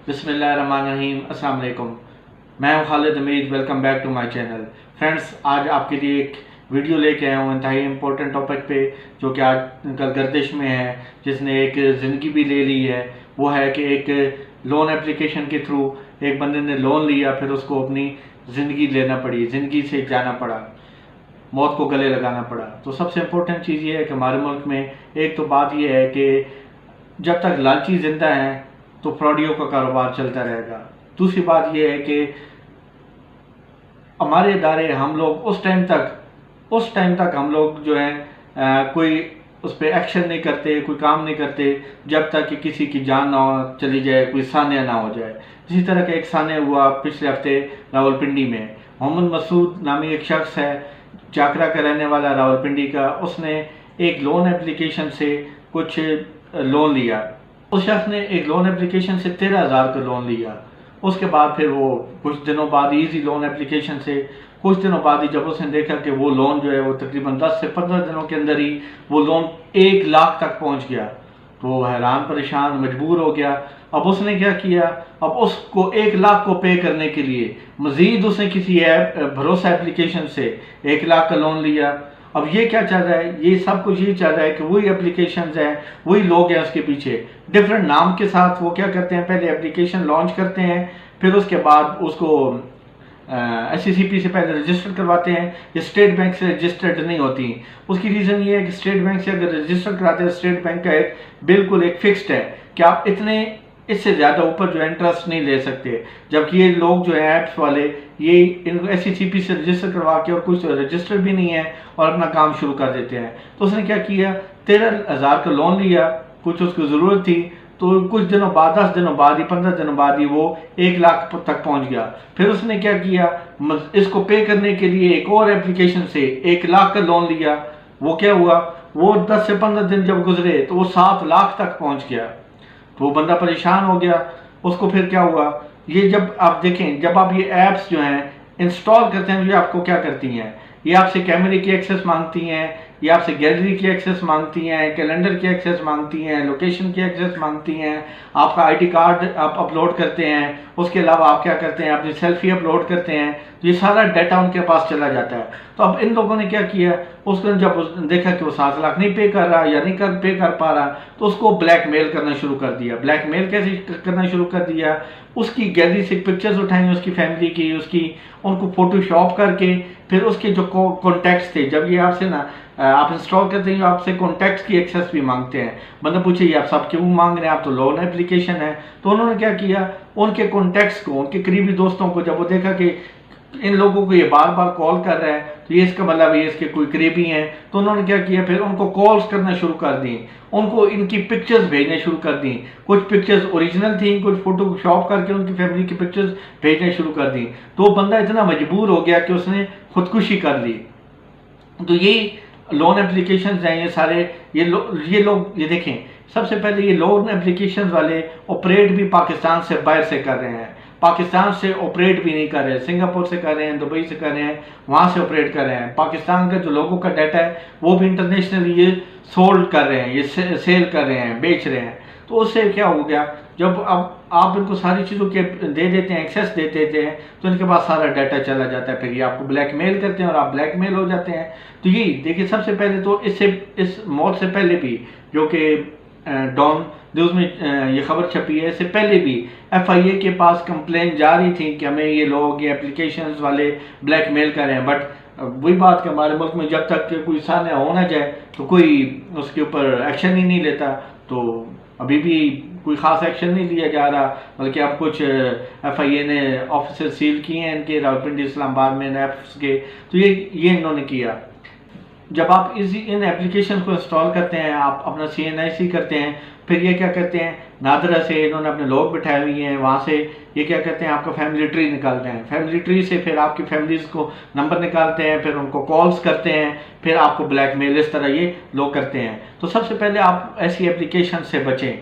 बिस्मिल्लाहिर्रहमानिर्रहीम, अस्सलाम वालेकुम। मैं हूं Khalid Hamid. Welcome back to my channel. Friends, आज आपके लिए एक वीडियो लेके आया हूं इंतहाई इम्पोर्टेंट टॉपिक पे, जो कि आज कल गर्दिश में है, जिसने एक ज़िंदगी भी ले ली है। वो है कि एक लोन एप्लीकेशन के थ्रू एक बंदे ने लोन लिया, फिर उसको अपनी ज़िंदगी लेना पड़ी, ज़िंदगी से जाना पड़ा, मौत को गले लगाना पड़ा। तो सबसे इम्पोर्टेंट चीज़ ये है कि हमारे मुल्क में एक तो बात ये है कि जब तक लालची जिंदा हैं तो फ्रॉडियों का कारोबार चलता रहेगा। दूसरी बात यह है कि हमारे इदारे, हम लोग उस टाइम तक हम लोग जो है कोई उस पर एक्शन नहीं करते, कोई काम नहीं करते जब तक कि किसी की जान ना चली जाए, कोई सान्या ना हो जाए। इसी तरह का एक सान्या हुआ पिछले हफ्ते रावलपिंडी में। मोहम्मद मसूद नामी एक शख्स है, चाकरा का रहने वाला, रावलपिंडी का। उसने एक लोन एप्लीकेशन से कुछ लोन लिया। उस शख्स ने एक लोन एप्लीकेशन से 13,000 का लोन लिया। उसके बाद फिर वो कुछ दिनों बाद इजी लोन एप्लीकेशन से कुछ दिनों बाद ही जब उसने देखा कि वो लोन जो है वो तकरीबन 10 से 15 दिनों के अंदर ही वो लोन 1 लाख तक पहुंच गया, तो वो हैरान परेशान मजबूर हो गया। अब उसने क्या किया, अब उसको 1 लाख को पे करने के लिए मजीद उसने किसी भरोसा एप्लीकेशन से 1 लाख का लोन लिया। अब ये क्या चल रहा है, ये सब कुछ ये चल रहा है कि वही एप्लीकेशंस हैं, वही लोग हैं उसके पीछे, डिफरेंट नाम के साथ। वो क्या करते हैं, पहले एप्लीकेशन लॉन्च करते हैं, फिर उसके बाद उसको SCCP से पहले रजिस्टर करवाते हैं। ये स्टेट बैंक से रजिस्टर्ड नहीं होती। उसकी रीज़न ये है कि स्टेट बैंक से अगर रजिस्टर कराते हैं, स्टेट बैंक का बिल्कुल एक फिक्स्ड है कि आप इससे ज़्यादा ऊपर जो इंटरेस्ट नहीं ले सकते। जबकि ये लोग जो है ऐप्स वाले, ये इनको SCCP से रजिस्टर करवा के और कुछ रजिस्टर भी नहीं है और अपना काम शुरू कर देते हैं। तो उसने क्या किया, 13,000 का लोन लिया, कुछ उसको ज़रूरत थी, तो कुछ दिनों बाद, 10 दिनों बाद ही, 15 दिनों बाद ही वो 1 लाख तक पहुंच गया। फिर उसने क्या किया, इसको पे करने के लिए एक और एप्लीकेशन से 1 लाख का लोन लिया। वो क्या हुआ, वो 10 से 15 दिन जब गुजरे तो वो 7 लाख तक पहुंच गया। तो वो बंदा परेशान हो गया। उसको फिर क्या हुआ, ये जब आप देखें, जब आप ये ऐप्स जो हैं इंस्टॉल करते हैं, ये आपको क्या करती हैं, ये आपसे कैमरे की एक्सेस मांगती हैं, ये आपसे गैलरी की एक्सेस मांगती हैं, कैलेंडर की एक्सेस मांगती हैं, लोकेशन की एक्सेस मांगती हैं, आपका ID कार्ड आप अपलोड करते हैं, उसके अलावा आप क्या करते हैं, अपनी सेल्फी अपलोड करते हैं, तो ये सारा डाटा उनके पास चला जाता है। तो अब इन लोगों ने क्या किया, उसको जब देखा कि वो 7 लाख नहीं पे कर रहा या नहीं पे कर पा रहा, तो उसको ब्लैकमेल करना शुरू कर दिया। ब्लैकमेल कैसे करना शुरू कर दिया, उसकी गैलरी से पिक्चर्स उठाई, उसकी फैमिली की, उसकी उनको फोटोशॉप करके, फिर उसके जो कॉन्टैक्ट्स थे, जब ये आपसे ना आप इंस्टॉल करते हैं, आपसे कॉन्टैक्ट्स की एक्सेस भी मांगते हैं। मतलब पूछे ये आप सब क्यों मांग रहे हैं, आप तो लोन एप्लीकेशन है। तो उन्होंने क्या किया, उनके कॉन्टैक्ट्स को, उनके करीबी दोस्तों को, जब वो देखा कि इन लोगों को ये बार बार कॉल कर रहा है, तो ये इसका मतलब ये इसके कोई करीबी हैं, तो उन्होंने क्या किया, फिर उनको कॉल्स करना शुरू कर दी, उनको इनकी पिक्चर्स भेजने शुरू कर दी। कुछ पिक्चर्स ओरिजिनल थी, कुछ फोटोशॉप करके उनकी फैमिली की पिक्चर्स भेजने शुरू कर दी। तो बंदा इतना मजबूर हो गया कि उसने खुदकुशी कर ली। तो यही लोन एप्लीकेशंस हैं ये सारे, ये लोग ये देखें, सबसे पहले ये लोन एप्लीकेशंस वाले ऑपरेट भी पाकिस्तान से बाहर से कर रहे हैं। पाकिस्तान से ऑपरेट भी नहीं कर रहे हैं, सिंगापुर से कर रहे हैं, दुबई से कर रहे हैं, वहाँ से ऑपरेट कर रहे हैं। पाकिस्तान का जो लोगों का डाटा है वो भी इंटरनेशनली ये सोल्ड कर रहे हैं, ये सेल कर रहे हैं, बेच रहे हैं। तो उससे क्या हो गया, जब अब आप इनको सारी चीज़ों के दे देते हैं, एक्सेस दे देते हैं, तो इनके पास सारा डाटा चला जाता है। फिर ये आपको ब्लैकमेल करते हैं और आप ब्लैकमेल हो जाते हैं। तो यही देखिए, सबसे पहले तो इस मौत से पहले भी, जो कि डॉन न्यूज़ में ये खबर छपी है, इससे पहले भी FIA के पास कंप्लेन जा रही थी कि हमें ये लोग, ये एप्लीकेशंस वाले ब्लैकमेल कर रहे हैं। बट वही बात कि हमारे मुल्क में जब तक कोई सामने हो ना जाए तो कोई उसके ऊपर एक्शन ही नहीं लेता। तो अभी भी कोई ख़ास एक्शन नहीं लिया जा रहा, बल्कि अब कुछ FIA ने ऑफिसर सील किए हैं इनके, रावलपिंडी इस्लामाबाद में ऐप्स के। तो ये इन्होंने किया। जब आप इन एप्लीकेशन को इंस्टॉल करते हैं, आप अपना CNIC करते हैं, फिर ये क्या करते हैं, नादरा से इन्होंने अपने लोग बिठाए हुए हैं, वहाँ से ये क्या करते हैं, आपका फैमिली ट्री निकालते हैं। फैमिली ट्री से फिर आपकी फैमिलीज को नंबर निकालते हैं, फिर उनको कॉल्स करते हैं, फिर आपको ब्लैकमेल, इस तरह ये लोग करते हैं। तो सबसे पहले आप ऐसी एप्लीकेशन से बचें,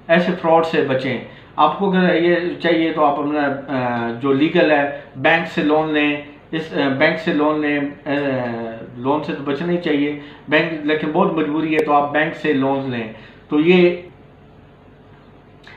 ऐसे फ्रॉड से बचें। आपको अगर ये चाहिए तो आप अपना जो लीगल है, बैंक से लोन लें, इस बैंक से लोन लें। लोन से तो बचना ही चाहिए, बैंक लेकिन बहुत मजबूरी है तो आप बैंक से लोन लें। तो ये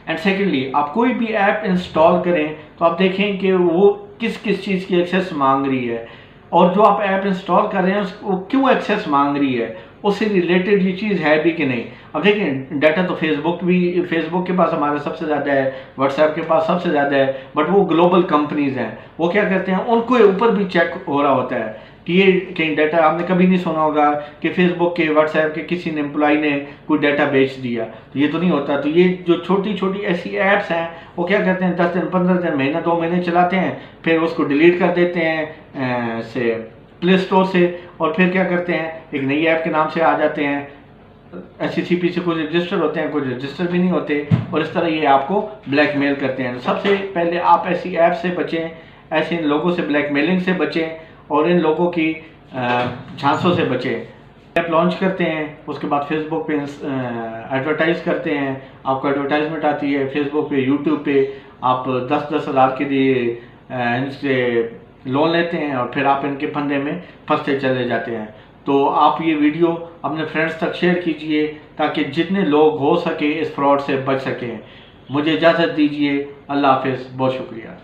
एंड सेकेंडली आप कोई भी ऐप इंस्टॉल करें तो आप देखें कि वो किस किस चीज़ की एक्सेस मांग रही है, और जो आप ऐप इंस्टॉल कर रहे हैं उसको क्यों एक्सेस मांग रही है, उससे रिलेटेड ये चीज़ है भी कि नहीं। अब देखिए डाटा तो फेसबुक के पास हमारा सबसे ज़्यादा है, व्हाट्सएप के पास सबसे ज़्यादा है, बट वो ग्लोबल कंपनीज हैं, वो क्या करते हैं उनको ऊपर भी चेक हो रहा होता है कि ये कहीं डाटा, आपने कभी नहीं सुना होगा कि फेसबुक के व्हाट्सएप के किसी ने एम्प्लॉय ने कोई डाटा बेच दिया, तो ये तो नहीं होता। तो ये जो छोटी छोटी ऐसी ऐप्स हैं वो क्या करते हैं 10 दिन 15 दिन महीना 2 महीने चलाते हैं, फिर उसको डिलीट कर देते हैं से प्ले स्टोर से, और फिर क्या करते हैं एक नई ऐप के नाम से आ जाते हैं। SCCP से कुछ रजिस्टर होते हैं, कुछ रजिस्टर भी नहीं होते, और इस तरह ये आपको ब्लैकमेल करते हैं। सबसे पहले आप ऐसी ऐप से बचें, ऐसे इन लोगों से ब्लैकमेलिंग से बचें और इन लोगों की झांसों से बचें। ऐप लॉन्च करते हैं, उसके बाद फेसबुक पे एडवर्टाइज करते हैं, आपको एडवर्टाइजमेंट आती है फेसबुक पे, यूट्यूब पे, आप 10-10 हज़ार के लिए इनसे लोन लेते हैं और फिर आप इनके फंदे में फंसते चले जाते हैं। तो आप ये वीडियो अपने फ्रेंड्स तक शेयर कीजिए ताकि जितने लोग हो सके इस फ्रॉड से बच सकें। मुझे इजाज़त दीजिए। अल्लाह हाफिज़, बहुत शुक्रिया।